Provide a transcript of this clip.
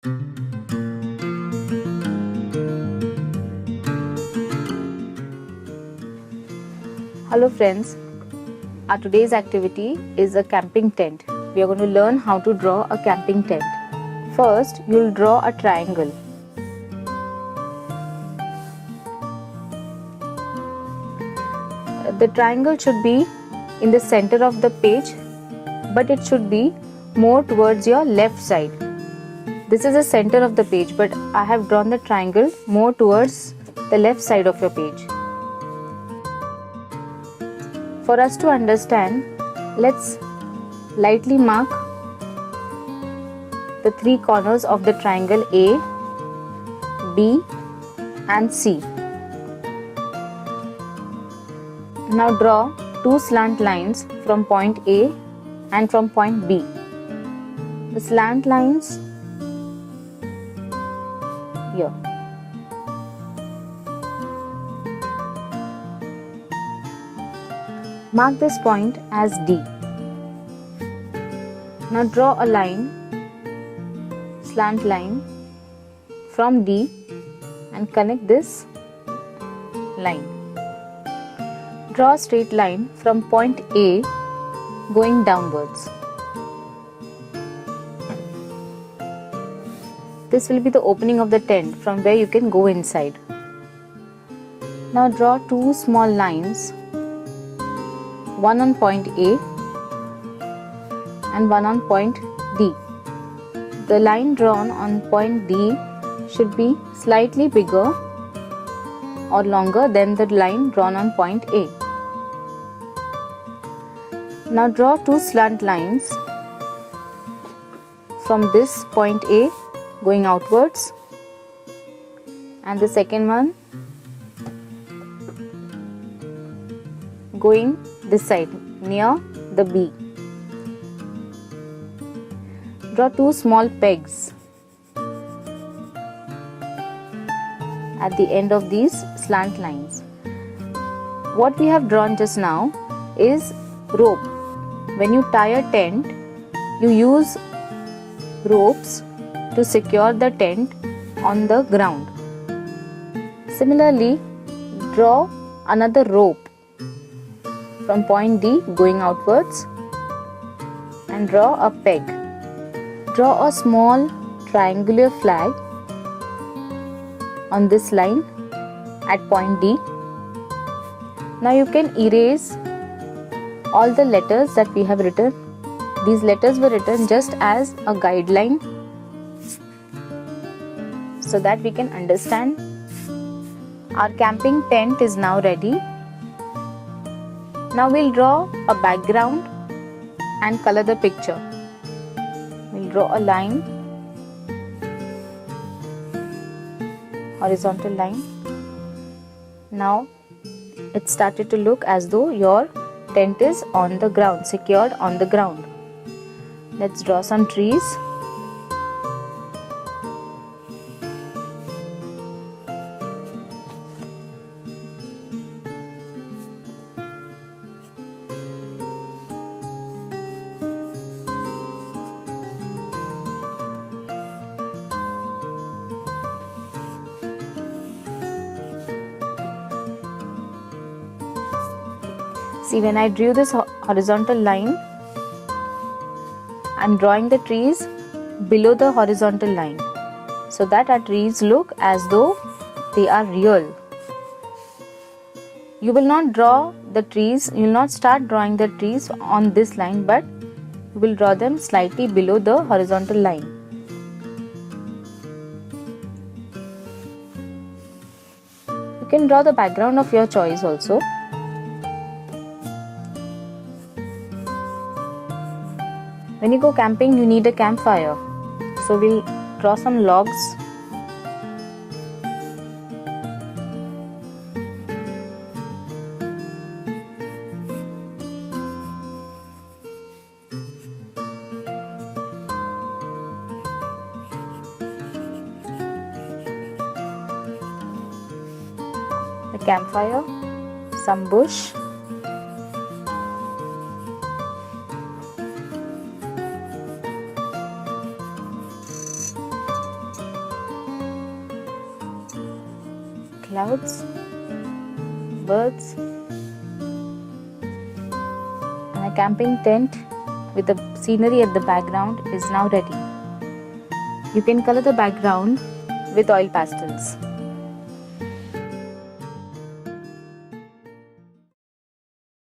Hello friends, our today's activity is a camping tent. We are going to learn how to draw a camping tent. First, you will draw a triangle. The triangle should be in the center of the page, but it should be more towards your left side. This is the center of the page, but I have drawn the triangle more towards the left side of your page. For us to understand, let's lightly mark the three corners of the triangle A, B and C. Now draw two slant lines from point A and from point B. The slant lines here. Mark this point as D. Now draw a line, slant line from D and connect this line. Draw a straight line from point A going downwards. This will be the opening of the tent from where you can go inside. Now draw two small lines, one on point A and one on point D. The line drawn on point D should be slightly bigger or longer than the line drawn on point A. Now draw two slant lines from this point A going outwards and the second one going this side near the B. Draw two small pegs at the end of these slant lines. What we have drawn just now is rope. When you tie a tent, you use ropes to secure the tent on the ground. Similarly, draw another rope from point D going outwards and draw a peg. Draw a small triangular flag on this line at point D. Now you can erase all the letters that we have written. These letters were written just as a guideline so that we can understand. Our camping tent is now ready. Now we'll draw a background and color the picture. We'll draw a line, horizontal line. Now it started to look as though your tent is on the ground, secured on the ground. Let's draw some trees. See, when I drew this horizontal line, I am drawing the trees below the horizontal line so that our trees look as though they are real. You will not draw the trees, you will not start drawing the trees on this line, but you will draw them slightly below the horizontal line. You can draw the background of your choice also. When you go camping, you need a campfire. So we'll draw some logs. A campfire, some bush. clouds, birds, and a camping tent with the scenery at the background is now ready. You can color the background with oil pastels.